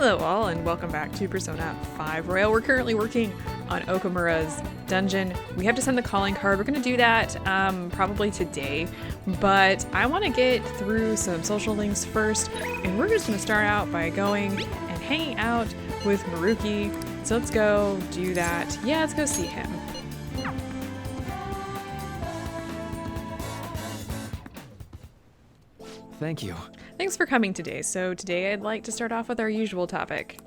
Hello all and welcome back to Persona 5 Royal. We're currently working on Okamura's dungeon. We have to send the calling card. We're going to do that probably today, but I want to get through some social links first, and we're just going to start out by going and hanging out with Maruki. So let's go do that. Yeah, let's go see him. Thank you. Thanks for coming today. So today I'd like to start off with our usual topic.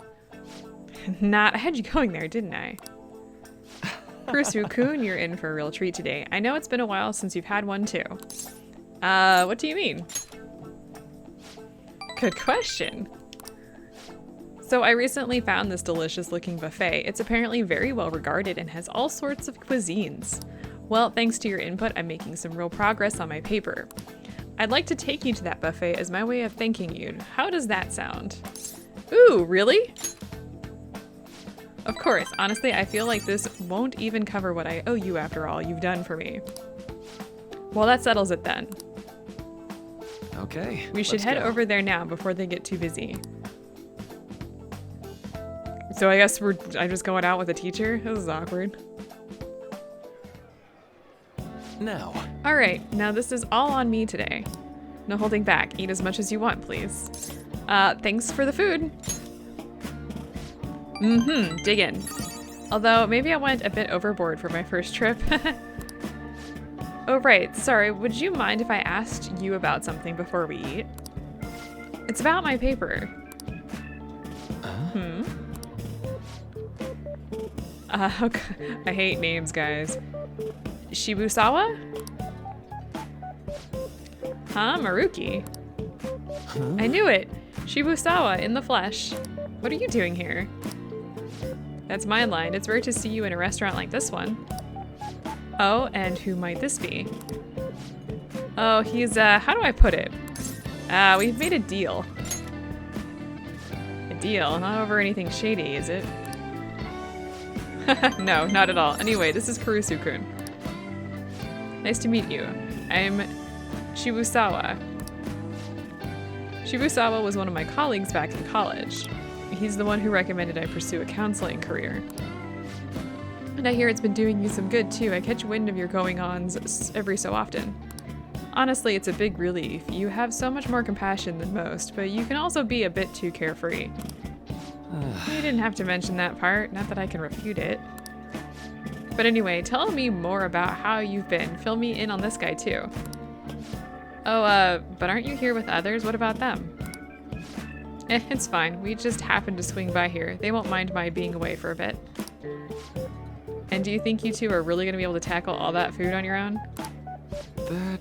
I had you going there, didn't I? Kurusu-kun, you're in for a real treat today. I know it's been a while since you've had one too. What do you mean? Good question. So I recently found this delicious looking buffet. It's apparently very well regarded and has all sorts of cuisines. Well, thanks to your input, I'm making some real progress on my paper. I'd like to take you to that buffet as my way of thanking you. How does that sound? Ooh, really? Of course, honestly, I feel like this won't even cover what I owe you after all you've done for me. Well, that settles it then. Okay. We should head over there now before they get too busy. So I guess I'm just going out with a teacher? This is awkward. Now. All right, now this is all on me today. No holding back. Eat as much as you want, please. Thanks for the food. Dig in. Although maybe I went a bit overboard for my first trip. Oh right, sorry, would you mind if I asked you about something before we eat? It's about my paper. Okay. I hate names, guys. Shibusawa? Huh, Maruki? Huh? I knew it! Shibusawa in the flesh. What are you doing here? That's my line. It's rare to see you in a restaurant like this one. Oh, and who might this be? Oh, he's, how do I put it? We've made a deal. A deal? Not over anything shady, is it? No, not at all. Anyway, this is Kurusu-kun. Nice to meet you. I'm Shibusawa. Shibusawa was one of my colleagues back in college. He's the one who recommended I pursue a counseling career. And I hear it's been doing you some good too. I catch wind of your going-ons every so often. Honestly, it's a big relief. You have so much more compassion than most, but you can also be a bit too carefree. You didn't have to mention that part, not that I can refute it. But anyway, tell me more about how you've been. Fill me in on this guy too. Oh, but aren't you here with others? What about them? It's fine. We just happened to swing by here. They won't mind my being away for a bit. And do you think you two are really going to be able to tackle all that food on your own?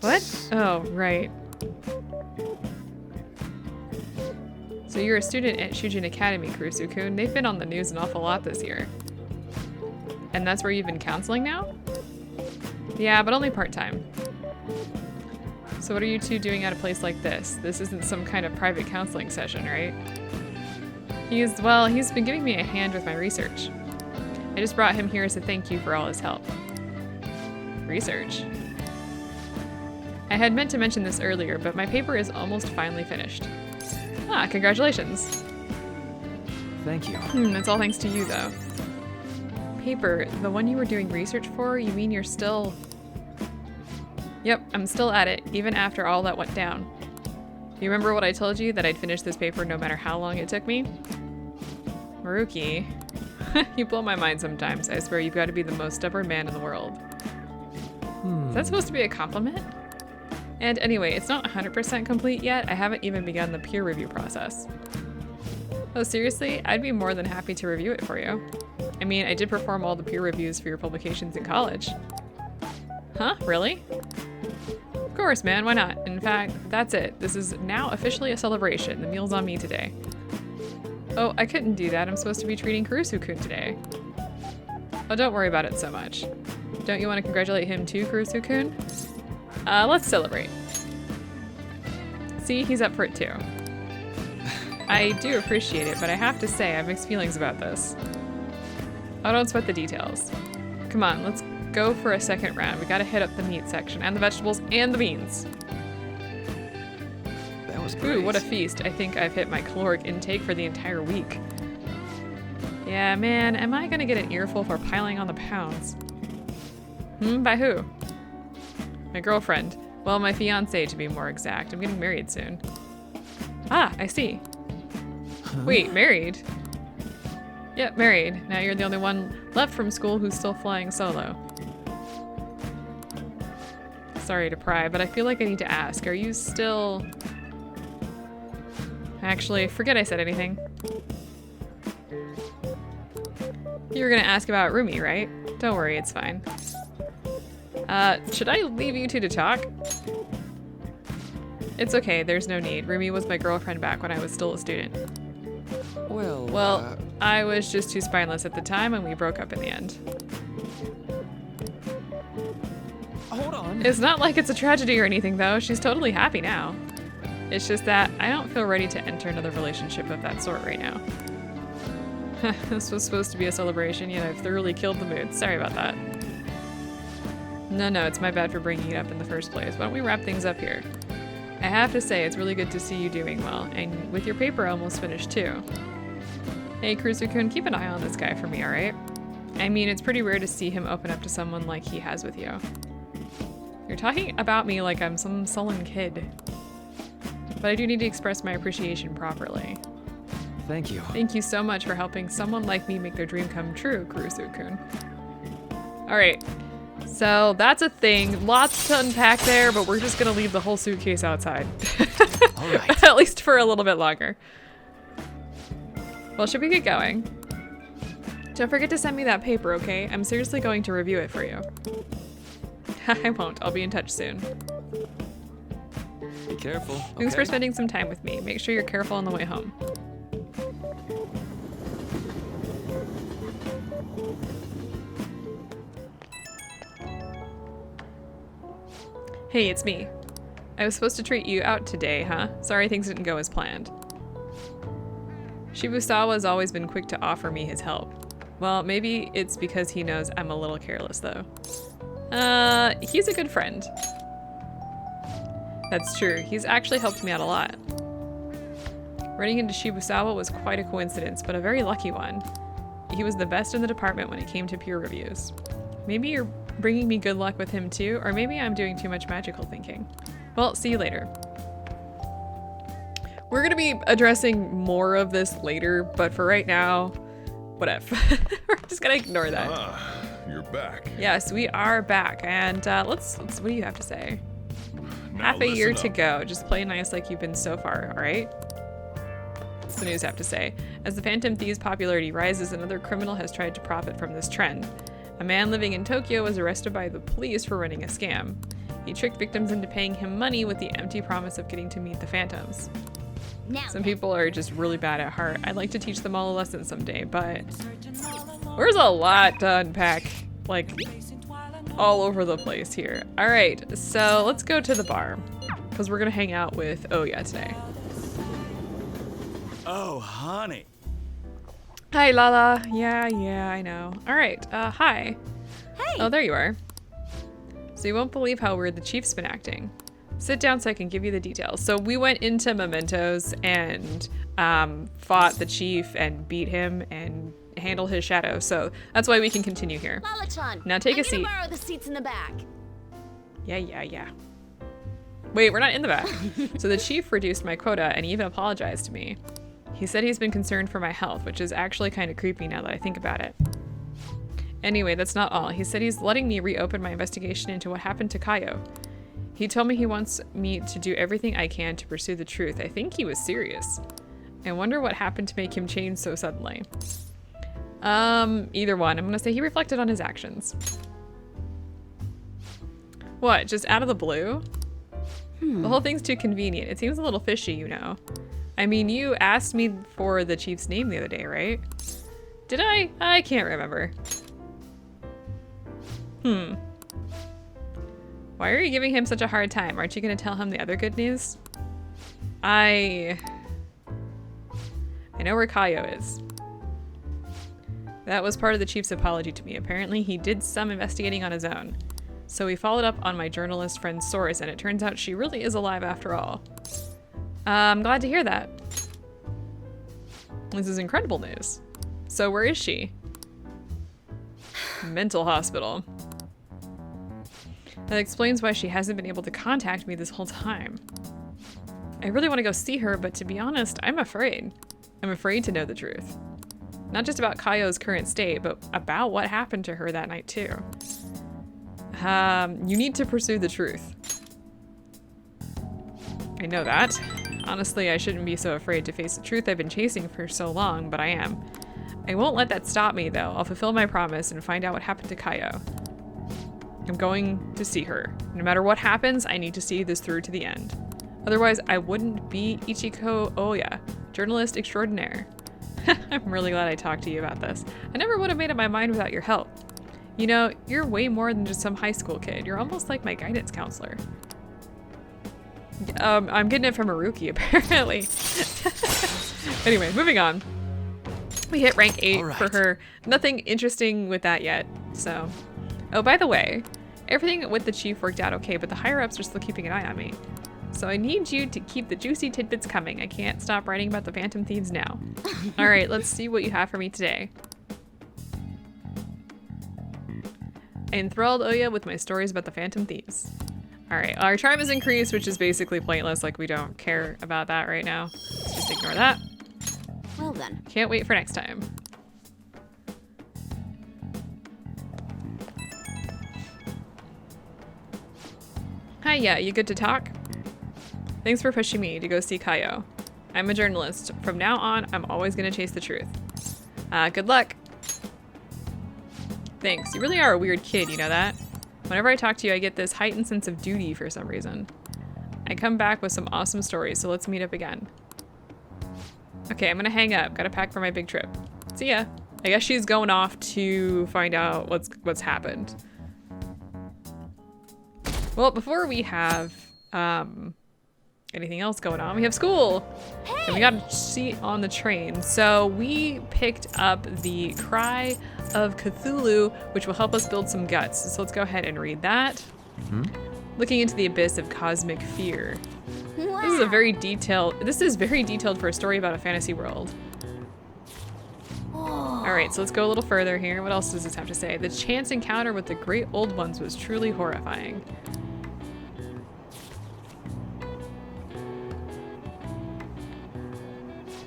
That's... What? Oh, right. So you're a student at Shujin Academy, Kurusu-kun. They've been on the news an awful lot this year. And that's where you've been counseling now? Yeah, but only part-time. So what are you two doing at a place like this? This isn't some kind of private counseling session, right? He's been giving me a hand with my research. I just brought him here as a thank you for all his help. Research? I had meant to mention this earlier, but my paper is almost finally finished. Ah, congratulations. Thank you. That's all thanks to you, though. Paper, the one you were doing research for? You mean you're still... Yep, I'm still at it, even after all that went down. You remember what I told you, that I'd finish this paper no matter how long it took me? Maruki, you blow my mind sometimes. I swear you've got to be the most stubborn man in the world. Is that supposed to be a compliment? And anyway, it's not 100% complete yet. I haven't even begun the peer review process. Oh, seriously? I'd be more than happy to review it for you. I mean, I did perform all the peer reviews for your publications in college. Huh? Really? Of course, man. Why not? In fact, that's it. This is now officially a celebration. The meal's on me today. Oh, I couldn't do that. I'm supposed to be treating Kurusu-kun today. Oh, don't worry about it so much. Don't you want to congratulate him too, Kurusu-kun? Let's celebrate. See, he's up for it too. I do appreciate it, but I have to say I have mixed feelings about this. Oh, don't sweat the details. Come on, let's go for a second round. We gotta hit up the meat section and the vegetables and the beans. That was was great. Ooh, what a feast. I think I've hit my caloric intake for the entire week. Yeah, man, am I gonna get an earful for piling on the pounds? By who? My girlfriend. Well, my fiancé to be more exact. I'm getting married soon. Ah, I see. Wait, married? Yep, married. Now you're the only one left from school who's still flying solo. Sorry to pry, but I feel like I need to ask. Are you still... Actually, forget I said anything. You were gonna ask about Rumi, right? Don't worry, it's fine. Should I leave you two to talk? It's okay, there's no need. Rumi was my girlfriend back when I was still a student. Well, I was just too spineless at the time and we broke up in the end. hold on. It's not like it's a tragedy or anything though. She's totally happy now. It's just that I don't feel ready to enter another relationship of that sort right now. This was supposed to be a celebration, yet I've thoroughly killed the mood. Sorry about that. No, it's my bad for bringing it up in the first place. Why don't we wrap things up here? I have to say, it's really good to see you doing well, and with your paper almost finished too. Hey, Cruiser-kun, keep an eye on this guy for me, alright? I mean, it's pretty rare to see him open up to someone like he has with you. You're talking about me like I'm some sullen kid. But I do need to express my appreciation properly. Thank you. Thank you so much for helping someone like me make their dream come true, Kurusu-kun. Alright, so that's a thing. Lots to unpack there, but we're just gonna leave the whole suitcase outside. Alright. At least for a little bit longer. Well, should we get going? Don't forget to send me that paper, okay? I'm seriously going to review it for you. I won't. I'll be in touch soon. Be careful. Thanks for okay? spending some time with me. Make sure you're careful on the way home. Hey, it's me. I was supposed to treat you out today, huh? Sorry things didn't go as planned. Shibusawa's always been quick to offer me his help. Well, maybe it's because he knows I'm a little careless, though. He's a good friend. That's true. He's actually helped me out a lot. Running into Shibusawa was quite a coincidence, but a very lucky one. He was the best in the department when it came to peer reviews. Maybe you're bringing me good luck with him too, or maybe I'm doing too much magical thinking. Well, see you later. We're gonna be addressing more of this later, but for right now, whatever. We're just gonna ignore that. Ah, you're back. Yes, we are back, and let's what do you have to say? Now Half a year listen to up. go. Just play nice like you've been so far, alright? What's the news have to say? As the Phantom Thief's popularity rises, another criminal has tried to profit from this trend. A man living in Tokyo was arrested by the police for running a scam. He tricked victims into paying him money with the empty promise of getting to meet the Phantoms. Some people are just really bad at heart. I'd like to teach them all a lesson someday, but there's a lot to unpack, like, all over the place here. All right, so let's go to the bar, because we're gonna hang out with Oya today. Oh, honey. Hi, Lala. Yeah, I know. All right, hi. Hey! Oh, there you are. So you won't believe how weird the chief's been acting. Sit down so I can give you the details. So we went into Mementos and fought the chief and beat him and handled his shadow. So that's why we can continue here. Lala-chan, Now take a I'm seat. gonna borrow the seats in the back. Yeah. Wait, we're not in the back. So the chief reduced my quota and even apologized to me. He said he's been concerned for my health, which is actually kind of creepy now that I think about it. Anyway, that's not all. He said he's letting me reopen my investigation into what happened to Kaio. He told me he wants me to do everything I can to pursue the truth. I think he was serious. I wonder what happened to make him change so suddenly. Either one. I'm gonna say he reflected on his actions. What, just out of the blue? The whole thing's too convenient. It seems a little fishy, you know. I mean, you asked me for the chief's name the other day, right? Did I? I can't remember. Why are you giving him such a hard time? Aren't you gonna tell him the other good news? I know where Kaio is. That was part of the chief's apology to me. Apparently, he did some investigating on his own. So we followed up on my journalist friend's source, and it turns out she really is alive after all. I'm glad to hear that. This is incredible news. So where is she? Mental hospital. That explains why she hasn't been able to contact me this whole time. I really want to go see her, but to be honest, I'm afraid. I'm afraid to know the truth. Not just about Kaio's current state, but about what happened to her that night too. You need to pursue the truth. I know that. Honestly, I shouldn't be so afraid to face the truth I've been chasing for so long, but I am. I won't let that stop me though. I'll fulfill my promise and find out what happened to Kaio. I'm going to see her. No matter what happens, I need to see this through to the end. Otherwise, I wouldn't be Ichiko Oya, journalist extraordinaire. I'm really glad I talked to you about this. I never would have made up my mind without your help. You know, you're way more than just some high school kid. You're almost like my guidance counselor. I'm getting it from Maruki, apparently. Anyway, moving on. We hit rank 8 for her. Nothing interesting with that yet, so. Oh, by the way, everything with the chief worked out okay, but the higher-ups are still keeping an eye on me. So I need you to keep the juicy tidbits coming. I can't stop writing about the Phantom Thieves now. All right, let's see what you have for me today. I enthralled Oya with my stories about the Phantom Thieves. All right, our tribe is increased, which is basically pointless. Like, we don't care about that right now. Let's just ignore that. Well then. Can't wait for next time. Hi, yeah, you good to talk? Thanks for pushing me to go see Kaio. I'm a journalist. From now on, I'm always gonna chase the truth. Good luck. Thanks. You really are a weird kid, you know that? Whenever I talk to you, I get this heightened sense of duty for some reason. I come back with some awesome stories, so let's meet up again. Okay, I'm gonna hang up. Gotta pack for my big trip. See ya. I guess she's going off to find out what's happened. Well, before we have anything else going on, we have school. Hey! And we got a seat on the train. So we picked up the Cry of Cthulhu, which will help us build some guts. So let's go ahead and read that. Looking into the abyss of cosmic fear. Wow. This is very detailed for a story about a fantasy world. All right, so let's go a little further here. What else does this have to say? The chance encounter with the great old ones was truly horrifying.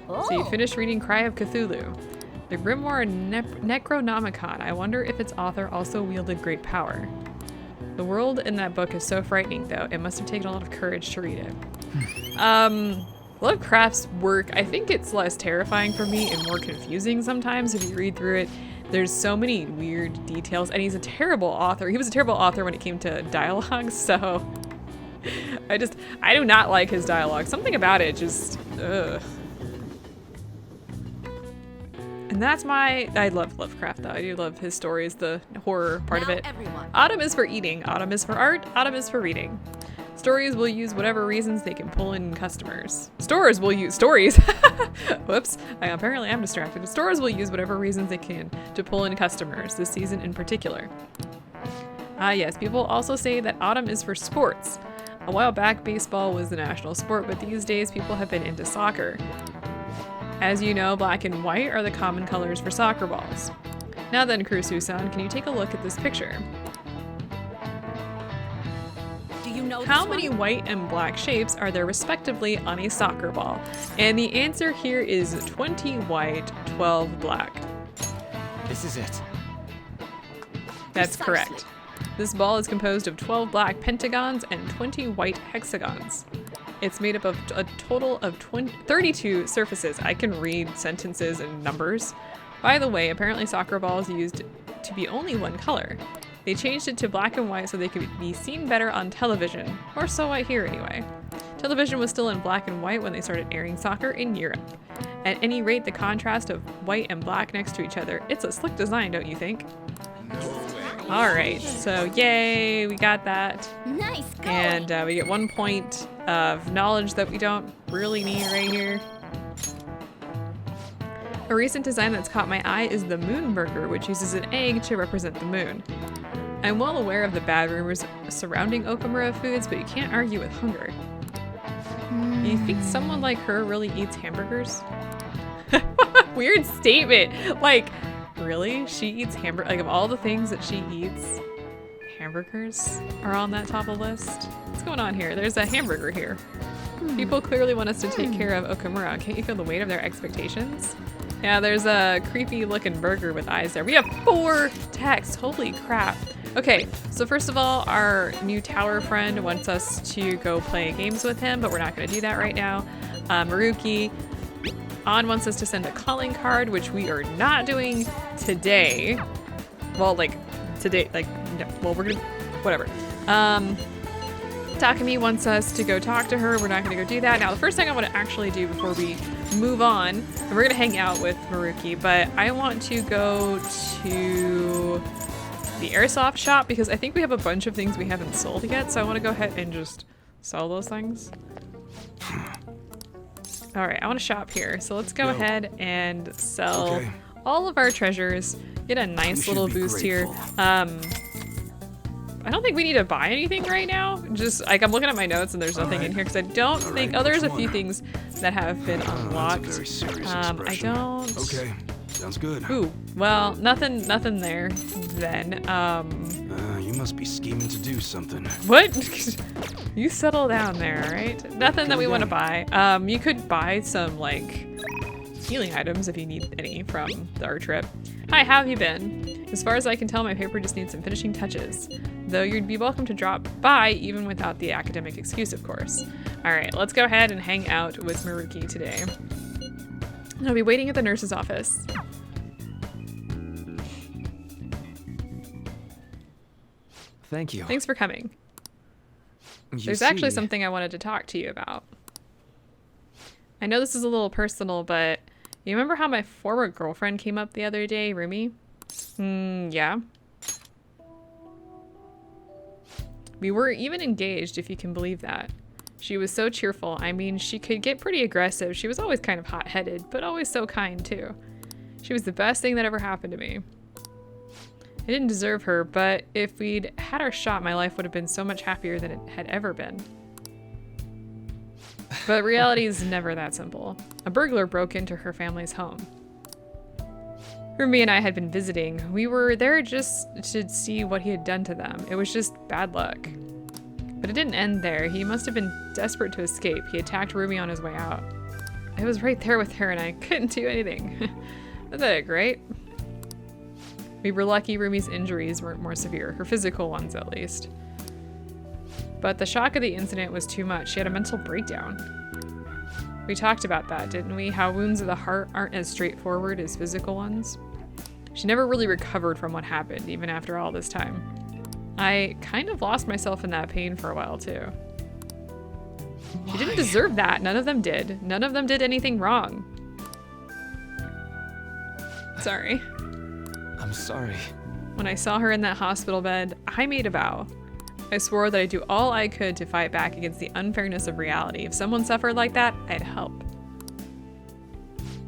So you finished reading Cry of Cthulhu. The Grimoire Necronomicon. I wonder if its author also wielded great power. The world in that book is so frightening, though. It must have taken a lot of courage to read it. Lovecraft's work, I think it's less terrifying for me and more confusing sometimes if you read through it. There's so many weird details, and he's a terrible author. He was a terrible author when it came to dialogue, so I do not like his dialogue. Something about it just, ugh. And that's I love Lovecraft though. I do love his stories, the horror part of it. Everyone. Autumn is for eating, autumn is for art, autumn is for reading. Stories will use whatever reasons they can pull in customers. Stores will use stories. Whoops, apparently I'm distracted. Stores will use whatever reasons they can to pull in customers, this season in particular. Yes, people also say that autumn is for sports. A while back, baseball was the national sport, but these days people have been into soccer. As you know, black and white are the common colors for soccer balls. Now then, Kurusu-san, can you take a look at this picture? Do you know How many white and black shapes are there respectively on a soccer ball? And the answer here is 20 white, 12 black. This is it. That's Precisely. correct. This ball is composed of 12 black pentagons and 20 white hexagons. It's made up of a total of 32 surfaces. I can read sentences and numbers. By the way, apparently soccer balls used to be only one color. They changed it to black and white so they could be seen better on television, or so I hear anyway. Television was still in black and white when they started airing soccer in Europe. At any rate, the contrast of white and black next to each other, it's a slick design, don't you think? Alright, so yay, we got that. Nice going. And we get 1 point of knowledge that we don't really need right here. A recent design that's caught my eye is the Moon Burger, which uses an egg to represent the moon. I'm well aware of the bad rumors surrounding Okamura foods, but you can't argue with hunger. You think someone like her really eats hamburgers? Weird statement. Like, really? She eats hamburger? Like, of all the things that she eats, hamburgers are on that top of the list? What's going on here? There's a hamburger here. People clearly want us to take care of Okamura. Can't you feel the weight of their expectations? Yeah, there's a creepy looking burger with eyes there. We have 4 texts. Holy crap. Okay, so first of all, our new tower friend wants us to go play games with him, but we're not going to do that right now. Maruki An wants us to send a calling card, which we are not doing today. Well, like, today, like, no, well, we're gonna, whatever. Takumi wants us to go talk to her. We're not gonna go do that. Now, the first thing I want to actually do before we move on, and we're gonna hang out with Maruki, but I want to go to the airsoft shop because I think we have a bunch of things we haven't sold yet, so I want to go ahead and just sell those things. All right, I want to shop here, so let's go ahead and sell all of our treasures, get a nice little boost here. I don't think we need to buy anything right now. Just like I'm looking at my notes and there's nothing in here because I don't think. Oh, there's a few things that have been unlocked. I don't. Okay, sounds good. Ooh, well, nothing there. Then, you must be scheming to do something. What? You settle down there, right? Nothing that we want to buy. You could buy some like healing items if you need any from our trip. Hi, how have you been? As far as I can tell, my paper just needs some finishing touches. Though you'd be welcome to drop by even without the academic excuse, of course. All right, let's go ahead and hang out with Maruki today. I'll be waiting at the nurse's office. Thank you. Thanks for coming. There's actually something I wanted to talk to you about. I know this is a little personal, but you remember how my former girlfriend came up the other day, Rumi? Yeah. We were even engaged, if you can believe that. She was so cheerful. I mean, she could get pretty aggressive. She was always kind of hot-headed, but always so kind, too. She was the best thing that ever happened to me. I didn't deserve her, but if we'd had our shot, my life would have been so much happier than it had ever been. But reality is never that simple. A burglar broke into her family's home. Rumi and I had been visiting. We were there just to see what he had done to them. It was just bad luck. But it didn't end there. He must have been desperate to escape. He attacked Rumi on his way out. I was right there with her and I couldn't do anything. Isn't that great? We were lucky Rumi's injuries weren't more severe, her physical ones at least. But the shock of the incident was too much. She had a mental breakdown. We talked about that, didn't we? How wounds of the heart aren't as straightforward as physical ones. She never really recovered from what happened, even after all this time. I kind of lost myself in that pain for a while, too. She didn't deserve that. None of them did. None of them did anything wrong. Sorry. I'm sorry. When I saw her in that hospital bed, I made a vow. I swore that I'd do all I could to fight back against the unfairness of reality. If someone suffered like that, I'd help.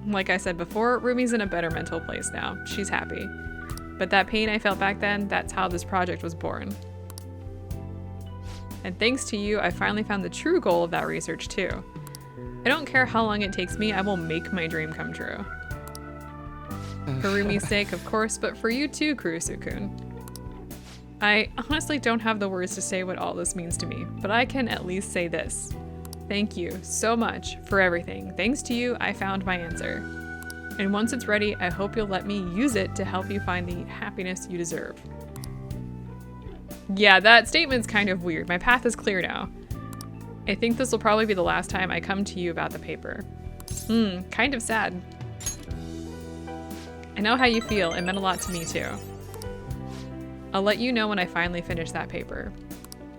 Like I said before, Rumi's in a better mental place now. She's happy. But that pain I felt back then, that's how this project was born. And thanks to you, I finally found the true goal of that research too. I don't care how long it takes me, I will make my dream come true. For Rumi's sake, of course, but for you too, Kurusu-kun. I honestly don't have the words to say what all this means to me, but I can at least say this. Thank you so much for everything. Thanks to you, I found my answer. And once it's ready, I hope you'll let me use it to help you find the happiness you deserve. Yeah, that statement's kind of weird. My path is clear now. I think this will probably be the last time I come to you about the paper. Kind of sad. I know how you feel. It meant a lot to me too. I'll let you know when I finally finish that paper.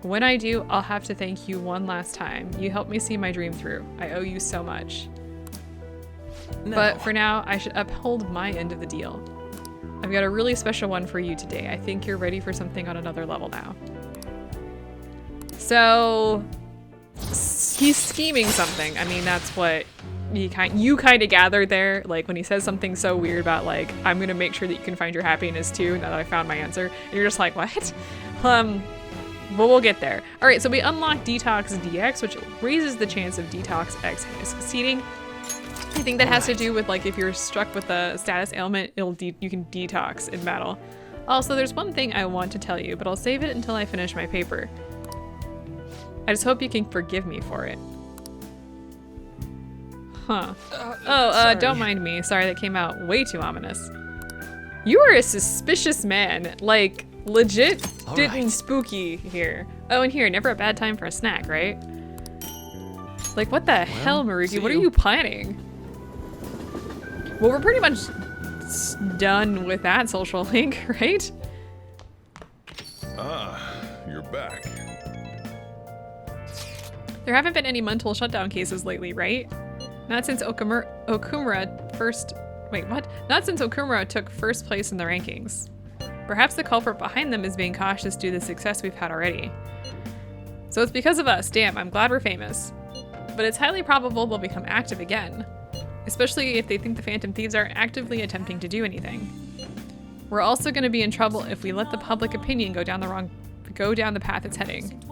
When I do, I'll have to thank you one last time. You helped me see my dream through. I owe you so much. No. But for now, I should uphold my end of the deal. I've got a really special one for you today. I think you're ready for something on another level now. So, he's scheming something. I mean, that's what you kind of gathered there. Like when he says something so weird about like, I'm gonna make sure that you can find your happiness too, now that I found my answer. And you're just like, what? But we'll get there. All right, so we unlock Detox DX, which raises the chance of Detox X succeeding. I think that has to do with, like, if you're struck with a status ailment, you can detox in battle. Also, there's one thing I want to tell you, but I'll save it until I finish my paper. I just hope you can forgive me for it. Huh. Don't mind me. Sorry, that came out way too ominous. You are a suspicious man. Like, legit didn't spooky here. Oh, and here, never a bad time for a snack, right? Like, what the hell, Maruki? What are you planning? Well, we're pretty much done with that social link, right? Ah, you're back. There haven't been any mental shutdown cases lately, right? Not since Okumura first... Wait, what? Not since Okumura took first place in the rankings. Perhaps the culprit behind them is being cautious due to the success we've had already. So it's because of us. Damn, I'm glad we're famous. But it's highly probable they'll become active again. Especially if they think the Phantom Thieves aren't actively attempting to do anything. We're also going to be in trouble if we let the public opinion go down the path it's heading.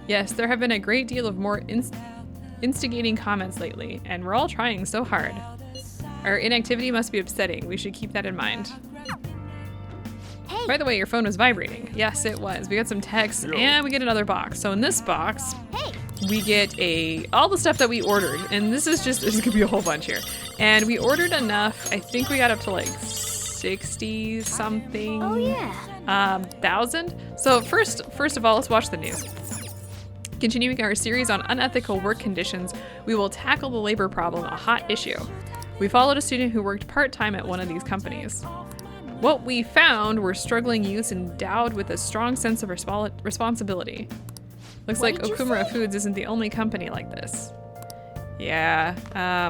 Yes, there have been a great deal of more instigating comments lately, and we're all trying so hard. Our inactivity must be upsetting. We should keep that in mind. Hey. By the way, your phone was vibrating. Yes, it was. We got some text and we get another box. So in this box, we get all the stuff that we ordered. And this could be a whole bunch here. And we ordered enough. I think we got up to like 60 something. Oh yeah. Thousand. So first of all, let's watch the news. Continuing our series on unethical work conditions, we will tackle the labor problem, a hot issue. We followed a student who worked part-time at one of these companies. What we found were struggling youths endowed with a strong sense of responsibility. Looks like Okumura Foods isn't the only company like this. Yeah, I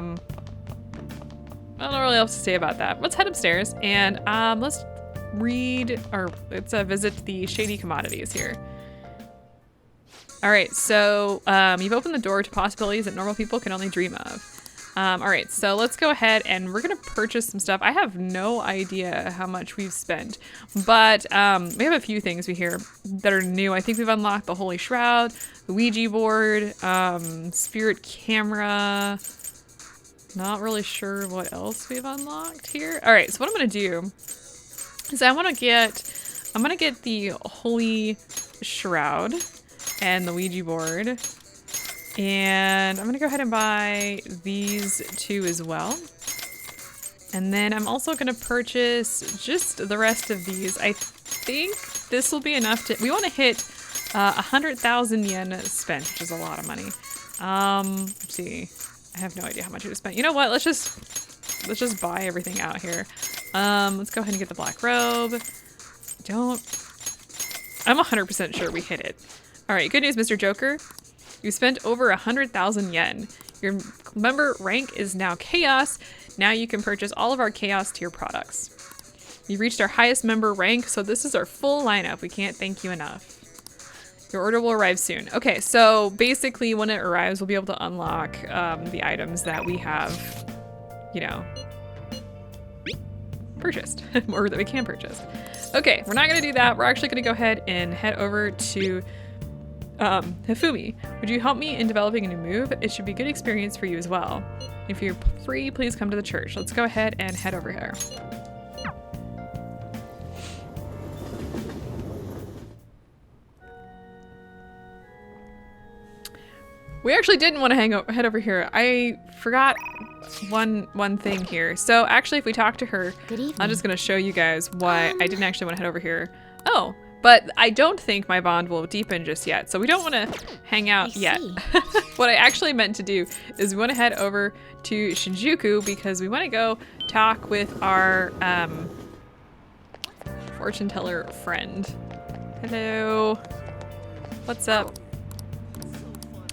don't know really else to say about that. Let's head upstairs and let's visit the shady commodities here. All right, so you've opened the door to possibilities that normal people can only dream of. All right, so let's go ahead and we're gonna purchase some stuff. I have no idea how much we've spent, but we have a few things here that are new. I think we've unlocked the Holy Shroud, the Ouija board, Spirit Camera. Not really sure what else we've unlocked here. All right, so what I'm gonna do is I'm gonna get the Holy Shroud and the Ouija board. And I'm gonna go ahead and buy these two as well. And then I'm also gonna purchase just the rest of these. I think this will be enough to, we wanna hit 100,000 yen spent, which is a lot of money. Let's see, I have no idea how much it was spent. You know what, let's just buy everything out here. Let's go ahead and get the black robe. I'm 100% sure we hit it. All right, good news, Mr. Joker. You spent over 100,000 yen. Your member rank is now Chaos. Now you can purchase all of our Chaos tier products. You've reached our highest member rank, so this is our full lineup. We can't thank you enough. Your order will arrive soon. Okay, so basically when it arrives, we'll be able to unlock the items that we have, you know, purchased, or that we can purchase. Okay, we're not gonna do that. We're actually gonna go ahead and head over to Hifumi, would you help me in developing a new move? It should be a good experience for you as well. If you're free, please come to the church. Let's go ahead and head over here. We actually didn't want to head over here. I forgot one thing here. So actually, if we talk to her, I'm just gonna show you guys why I didn't actually want to head over here. Oh. But I don't think my bond will deepen just yet, so we don't want to hang out yet. What I actually meant to do is we want to head over to Shinjuku because we want to go talk with our fortune teller friend. Hello. What's up?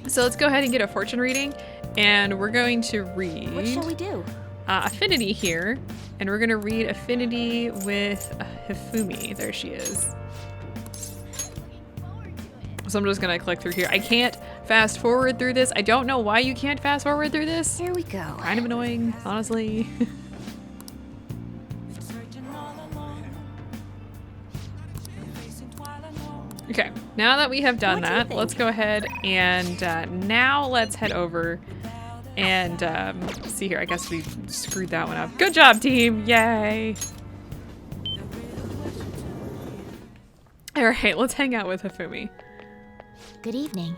So let's go ahead and get a fortune reading, and we're going to read... What shall we do? Affinity here, and we're going to read Affinity with Hifumi. There she is. So I'm just gonna click through here. I can't fast forward through this. I don't know why you can't fast forward through this. Here we go. Kind of annoying, honestly. Okay, now that we have done What do you that, think? let's go ahead and now let's head over and see here. I guess we screwed that one up. Good job, team! Yay! All right, let's hang out with Hifumi. Good evening.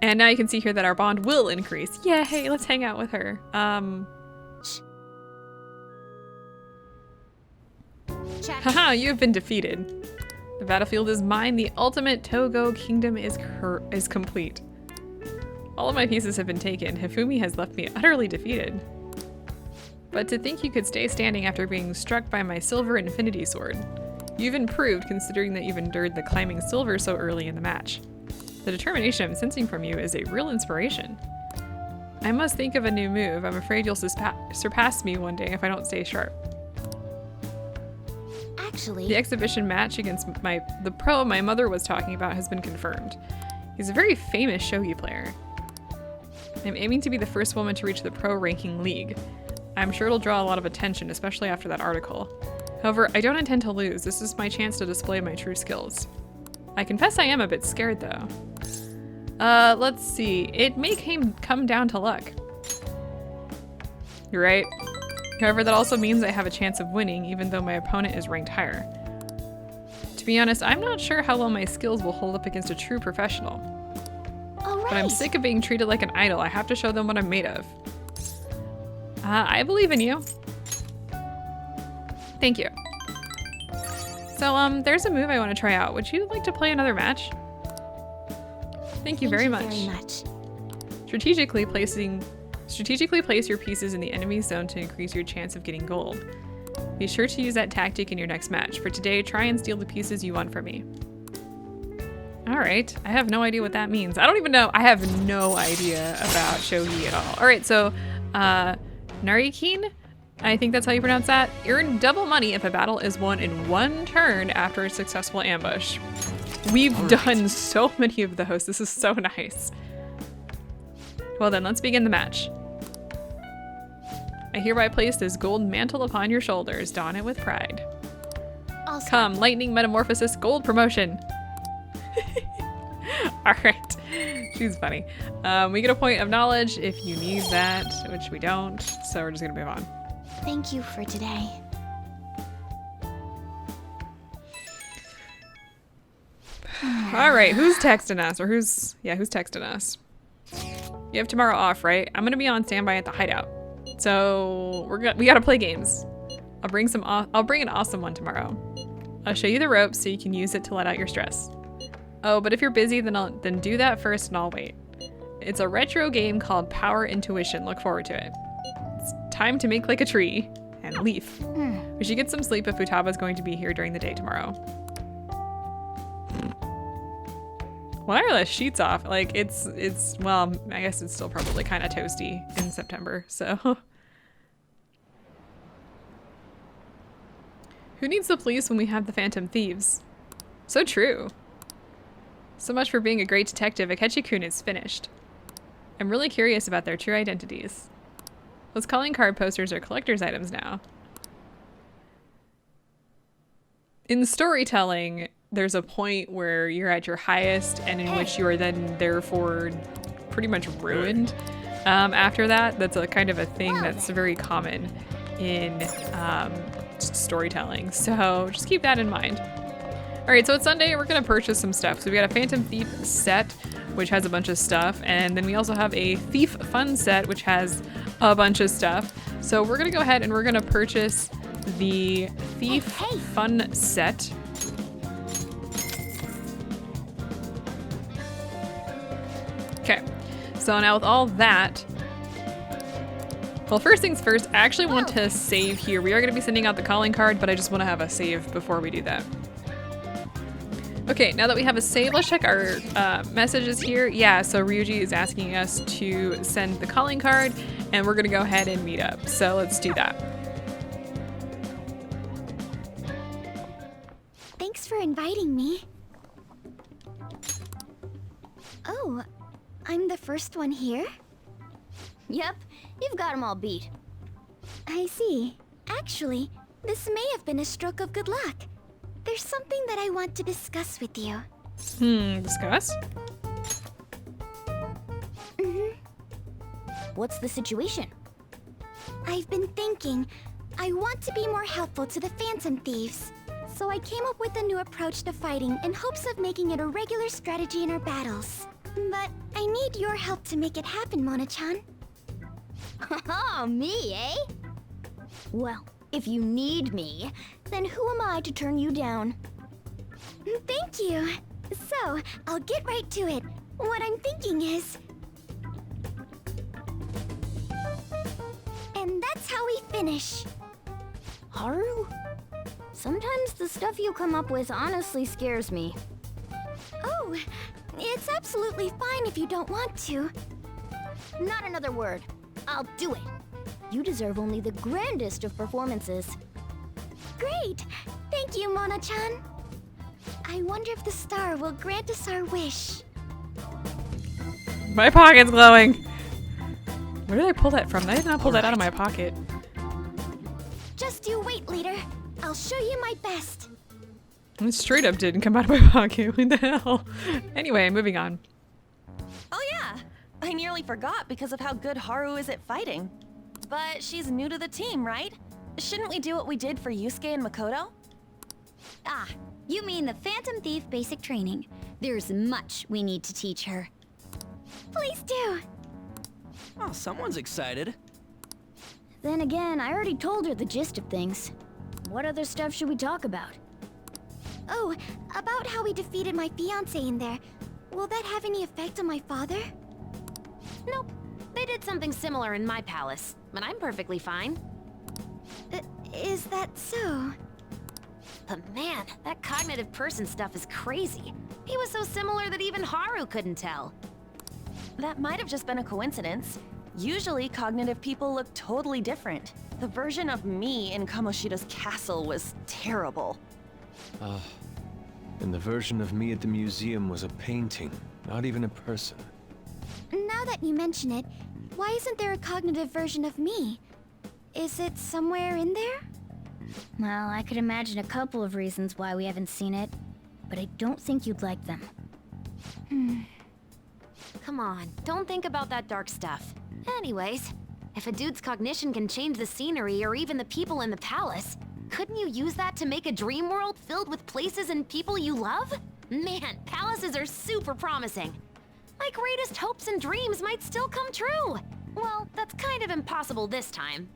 And now you can see here that our bond will increase. Yay! Let's hang out with her. Check. Haha, you have been defeated. The battlefield is mine. The ultimate Togo kingdom is complete. All of my pieces have been taken. Hifumi has left me utterly defeated. But to think you could stay standing after being struck by my silver infinity sword. You've improved considering that you've endured the climbing silver so early in the match. The determination I'm sensing from you is a real inspiration. I must think of a new move. I'm afraid you'll surpass me one day if I don't stay sharp. Actually, The exhibition match against the pro my mother was talking about has been confirmed. He's a very famous shogi player. I'm aiming to be the first woman to reach the pro ranking league. I'm sure it'll draw a lot of attention, especially after that article. However, I don't intend to lose. This is my chance to display my true skills. I confess I am a bit scared though. Let's see. It may come down to luck. You're right. However, that also means I have a chance of winning, even though my opponent is ranked higher. To be honest, I'm not sure how well my skills will hold up against a true professional. all right. But I'm sick of being treated like an idol. I have to show them what I'm made of. I believe in you. Thank you. So, there's a move I want to try out. Would you like to play another match? Thank you very much. Strategically place your pieces in the enemy zone to increase your chance of getting gold. Be sure to use that tactic in your next match. For today, try and steal the pieces you want from me. Alright, I have no idea what that means. I don't even know. I have no idea about shogi at all. Alright, so, Narikin? I think that's how you pronounce that. Earn double money if a battle is won in one turn after a successful ambush. We've done so many of those. This is so nice. Well then, let's begin the match. I hereby place this gold mantle upon your shoulders. Don it with pride. Also, Come, lightning metamorphosis gold promotion. Alright. She's funny. We get a point of knowledge if you need that, which we don't. So we're just gonna move on. thank you for today. Alright, who's texting us? Or who's texting us? You have tomorrow off, right? I'm gonna be on standby at the hideout. So we gotta play games. I'll bring an awesome one tomorrow. I'll show you the ropes so you can use it to let out your stress. Oh, but if you're busy, then do that first and I'll wait. It's a retro game called Power Intuition. Look forward to it. It's time to make like a tree and leaf. We should get some sleep if Futaba's going to be here during the day tomorrow. Why are the sheets off? Like it's well, I guess it's still probably kind of toasty in September, so. Who needs the police when we have the Phantom Thieves? So true. So much for being a great detective. Akechi-kun is finished. I'm really curious about their true identities. Those calling card posters are collector's items now. In storytelling, there's a point where you're at your highest and in which you are then therefore pretty much ruined. After that, that's a kind of a thing that's very common in storytelling. So just keep that in mind. All right, so it's Sunday. We're gonna purchase some stuff. So we got a Phantom Thief set, which has a bunch of stuff. And then we also have a Thief Fun set, which has a bunch of stuff. So we're gonna go ahead and we're gonna purchase the Thief Fun set. Okay, so now with all that, well, first things first, I actually want to save here. We are going to be sending out the calling card, but I just want to have a save before we do that. Okay, now that we have a save, let's check our messages here. Yeah, so Ryuji is asking us to send the calling card, and we're going to go ahead and meet up. So let's do that. Thanks for inviting me. Oh, I'm the first one here? Yep, you've got 'em all beat. I see. Actually, this may have been a stroke of good luck. there's something that I want to discuss with you. Discuss? What's the situation? I've been thinking, I want to be more helpful to the Phantom Thieves. So I came up with a new approach to fighting in hopes of making it a regular strategy in our battles. But I need your help to make it happen, Mona-chan. Oh, me, eh? Well, if you need me, then who am I to turn you down? Thank you. So, I'll get right to it. What I'm thinking is... And that's how we finish. Haru? Sometimes the stuff you come up with honestly scares me. Oh, it's absolutely fine if you don't want to. Not another word. I'll do it. You deserve only the grandest of performances. Great! Thank you, Mona-chan. I wonder if the star will grant us our wish. My pocket's glowing. Where did I pull that from? I did not pull that out of my pocket. Just you wait, leader. I'll show you my best. It straight up didn't come out of my pocket. What the hell? Anyway, moving on. Oh yeah, I nearly forgot because of how good Haru is at fighting. But she's new to the team, right? Shouldn't we do what we did for Yusuke and Makoto? Ah, you mean the Phantom Thief basic training. There's much we need to teach her. Please do. Oh, someone's excited. Then again, I already told her the gist of things. What other stuff should we talk about? Oh, about how we defeated my fiancé in there. Will that have any effect on my father? Nope. They did something similar in my palace, but I'm perfectly fine. Is that so? But man, that cognitive person stuff is crazy. He was so similar that even Haru couldn't tell. That might have just been a coincidence. Usually, cognitive people look totally different. The version of me in Kamoshida's castle was terrible. And the version of me at the museum was a painting, not even a person. Now that you mention it, why isn't there a cognitive version of me? Is it somewhere in there? Well, I could imagine a couple of reasons why we haven't seen it, but I don't think you'd like them. Come on, don't think about that dark stuff. Anyways, if a dude's cognition can change the scenery or even the people in the palace, couldn't you use that to make a dream world filled with places and people you love? Man, palaces are super promising. My greatest hopes and dreams might still come true. Well, that's kind of impossible this time.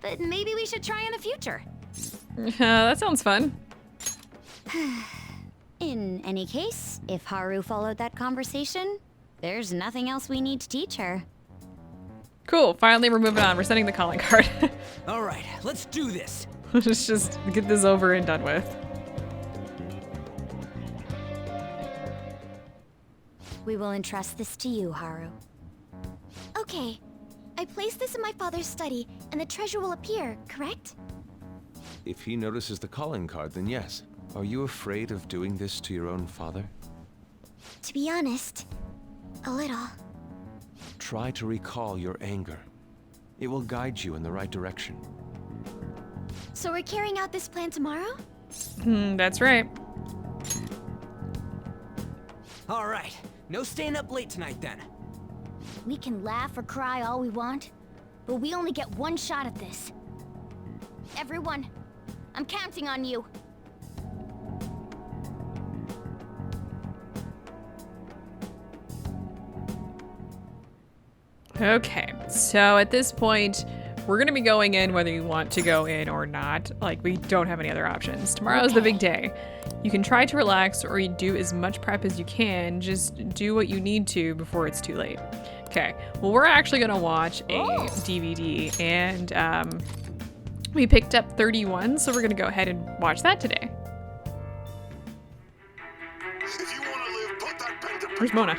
But maybe we should try in the future. That sounds fun. In any case, if Haru followed that conversation, there's nothing else we need to teach her. Cool, finally we're moving on. We're sending the calling card. All right, let's do this. Let's just get this over and done with. We will entrust this to you, Haru. Okay. I place this in my father's study, and the treasure will appear, correct? If he notices the calling card, then yes. Are you afraid of doing this to your own father? To be honest, a little. Try to recall your anger. It will guide you in the right direction. So we're carrying out this plan tomorrow? That's right. All right, no staying up late tonight then. We can laugh or cry all we want, but we only get one shot at this. Everyone, I'm counting on you. Okay, so at this point, we're gonna be going in whether you want to go in or not. Like, we don't have any other options. Tomorrow's the big day. You can try to relax or you do as much prep as you can. Just do what you need to before it's too late. Okay, well, we're actually gonna watch a DVD, and we picked up 31, so we're gonna go ahead and watch that today. If you want to live, put that pen to Where's Mona?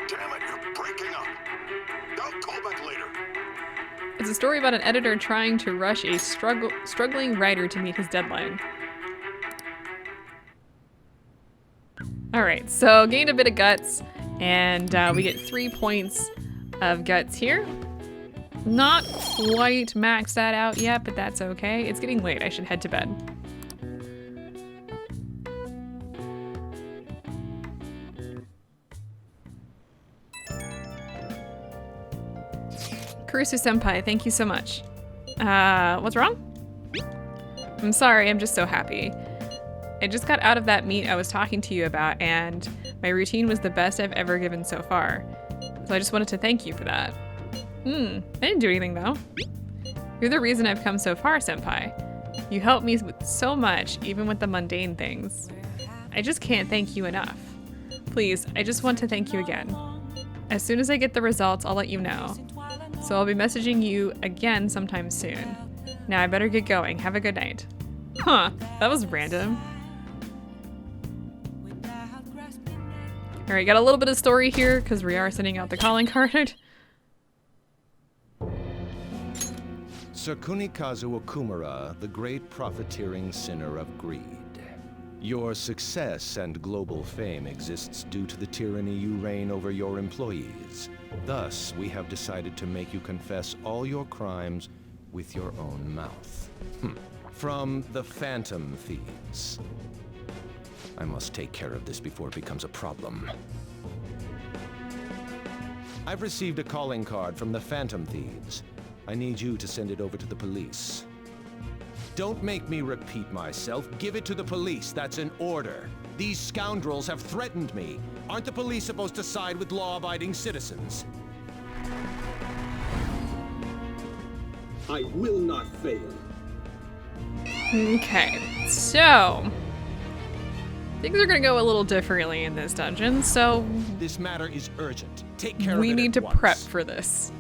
Damn it, you're breaking up. I'll call back later. It's a story about an editor trying to rush a struggling writer to meet his deadline. Alright, so gained a bit of guts, and we get 3 points of guts here. Not quite maxed that out yet, but that's okay. It's getting late. I should head to bed. Kurusu-senpai, thank you so much. What's wrong? I'm sorry, I'm just so happy. I just got out of that meet I was talking to you about, and my routine was the best I've ever given so far. So I just wanted to thank you for that. I didn't do anything though. You're the reason I've come so far, senpai. You helped me with so much, even with the mundane things. I just can't thank you enough. Please, I just want to thank you again. As soon as I get the results, I'll let you know. So I'll be messaging you again sometime soon. Now I better get going. Have a good night. Huh, that was random. Alright, got a little bit of story here because we are sending out the calling card. Sir Kunikazu Okumura, the great profiteering sinner of greed. Your success and global fame exists due to the tyranny you reign over your employees. Thus, we have decided to make you confess all your crimes with your own mouth. From the Phantom Thieves. I must take care of this before it becomes a problem. I've received a calling card from the Phantom Thieves. I need you to send it over to the police. Don't make me repeat myself. Give it to the police. That's an order. These scoundrels have threatened me. Aren't the police supposed to side with law-abiding citizens? I will not fail. Okay, so things are gonna go a little differently in this dungeon, so This matter is urgent. Take care of it we need at to once. prep for this.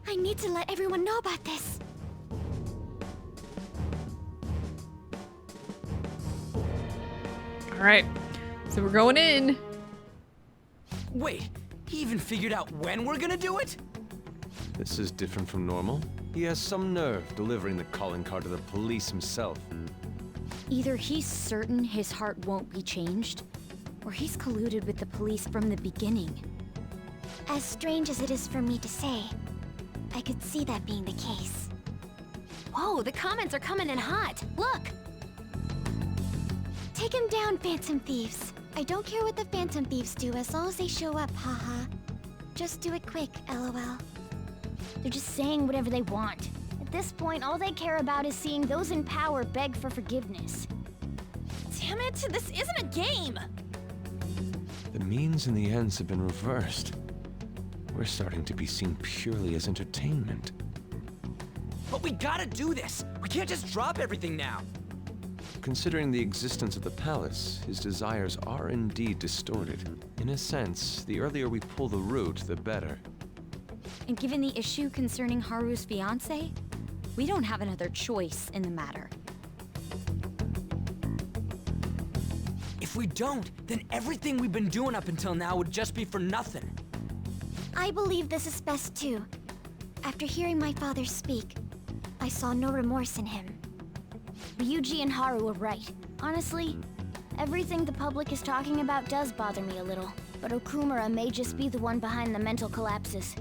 I need to let everyone know about this. All right, so we're going in. Wait, he even figured out when we're gonna do it? This is different from normal. He has some nerve delivering the calling card to the police himself. Either he's certain his heart won't be changed, or he's colluded with the police from the beginning. As strange as it is for me to say, I could see that being the case. Whoa, the comments are coming in hot. Look! Take him down, Phantom Thieves. I don't care what the Phantom Thieves do as long as they show up, haha. Just do it quick, lol. They're just saying whatever they want. At this point, all they care about is seeing those in power beg for forgiveness. Damn it, this isn't a game! The means and the ends have been reversed. We're starting to be seen purely as entertainment. But we gotta do this! We can't just drop everything now! Considering the existence of the palace, his desires are indeed distorted. In a sense, the earlier we pull the root, the better. And given the issue concerning Haru's fiancé, we don't have another choice in the matter. If we don't, then everything we've been doing up until now would just be for nothing. I believe this is best too. After hearing my father speak, I saw no remorse in him. Ryuji and Haru are right. Honestly, everything the public is talking about does bother me a little. But Okumura may just be the one behind the mental collapses.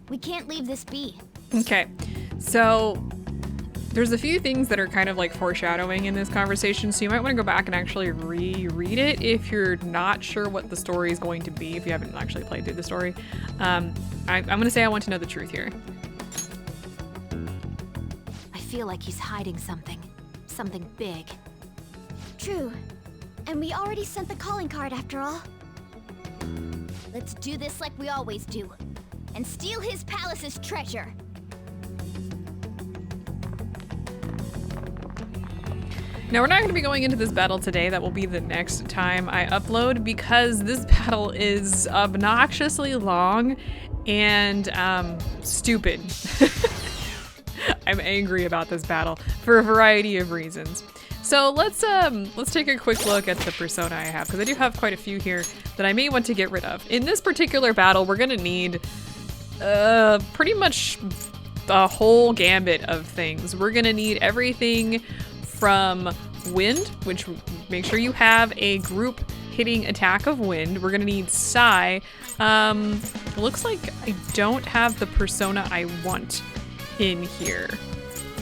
We can't leave this be. Okay, so there's a few things that are kind of like foreshadowing in this conversation, so you might want to go back and actually reread it if you're not sure what the story is going to be, if you haven't actually played through the story. I'm going to say I want to know the truth here. I feel like he's hiding something. Something big. True. And we already sent the calling card after all. Let's do this like we always do. And steal his palace's treasure. Now we're not going to be going into this battle today. That will be the next time I upload because this battle is obnoxiously long and stupid. I'm angry about this battle for a variety of reasons. So let's take a quick look at the persona I have because I do have quite a few here that I may want to get rid of. In this particular battle, we're going to need pretty much the whole gambit of things. We're going to need everything from wind, which make sure you have a group hitting attack of wind. We're gonna need Psy. It looks like I don't have the persona I want in here.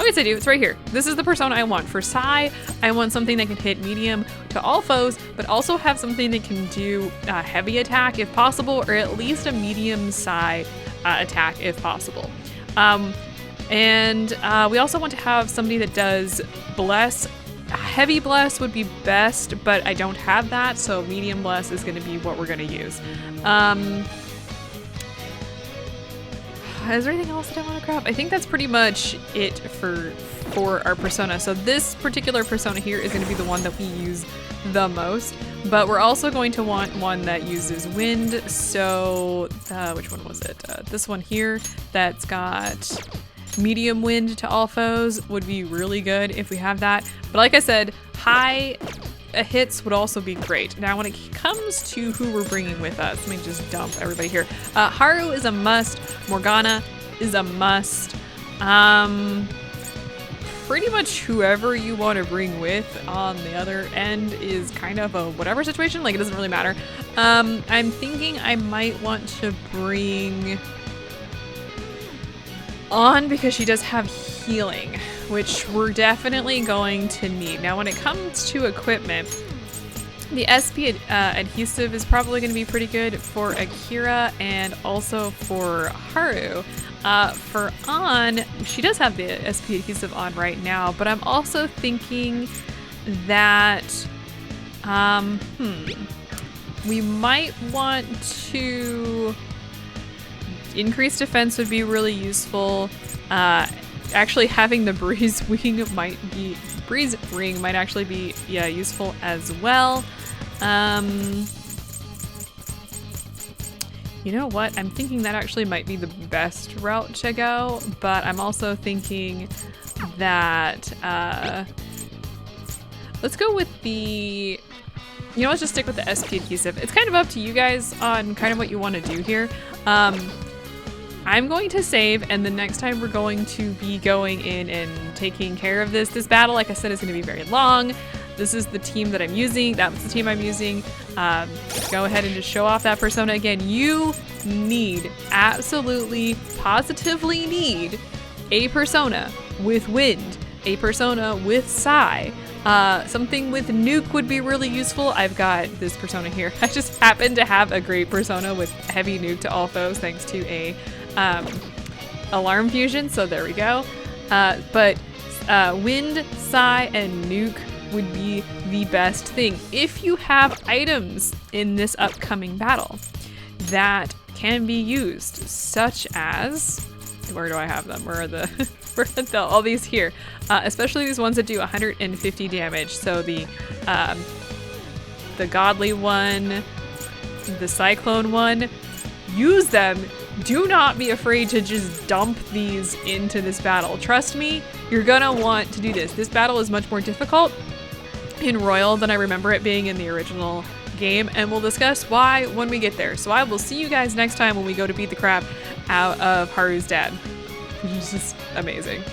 Oh, yes, I do. It's right here. This is the persona I want. For Psy, I want something that can hit medium to all foes, but also have something that can do heavy attack if possible, or at least a medium Psy attack if possible. And we also want to have somebody that does Bless. Heavy Bless would be best, but I don't have that, so medium Bless is going to be what we're going to use. Is there anything else that I want to grab? I think that's pretty much it for our persona. So this particular persona here is going to be the one that we use the most, but we're also going to want one that uses wind. So which one was it? This one here that's got medium wind to all foes would be really good if we have that. But like I said, high hits would also be great. Now when it comes to who we're bringing with us, let me just dump everybody here. Haru is a must. Morgana is a must. Pretty much whoever you want to bring with on the other end is kind of a whatever situation. Like, it doesn't really matter. I'm thinking I might want to bring On because she does have healing, which we're definitely going to need. Now, when it comes to equipment, the SP adhesive is probably going to be pretty good for Akira and also for Haru. For On, she does have the SP adhesive on right now, but I'm also thinking that we might want to increase defense would be really useful. Actually, having the breeze ring might actually be useful as well. You know what? I'm thinking that actually might be the best route to go, but I'm also thinking that let's go with the, let's just stick with the SP adhesive. It's kind of up to you guys on kind of what you want to do here. I'm going to save, and the next time we're going to be going in and taking care of this battle, like I said, is going to be very long. This is the team that I'm using. That was the team I'm using. Go ahead and just show off that persona again. You absolutely, positively need a persona with wind, a persona with Psy. Something with nuke would be really useful. I've got this persona here. I just happen to have a great persona with heavy nuke to all foes thanks to a alarm fusion, so there we go. But wind, Psy, and nuke would be the best thing if you have items in this upcoming battle that can be used, such as, where do I have them? Where are the all these here? Especially these ones that do 150 damage. So the godly one, the cyclone one, use them. Do not be afraid to just dump these into this battle. Trust me, you're gonna want to do this. This battle is much more difficult in Royal than I remember it being in the original game, and we'll discuss why when we get there. So I will see you guys next time when we go to beat the crap out of Haru's dad, which is just amazing.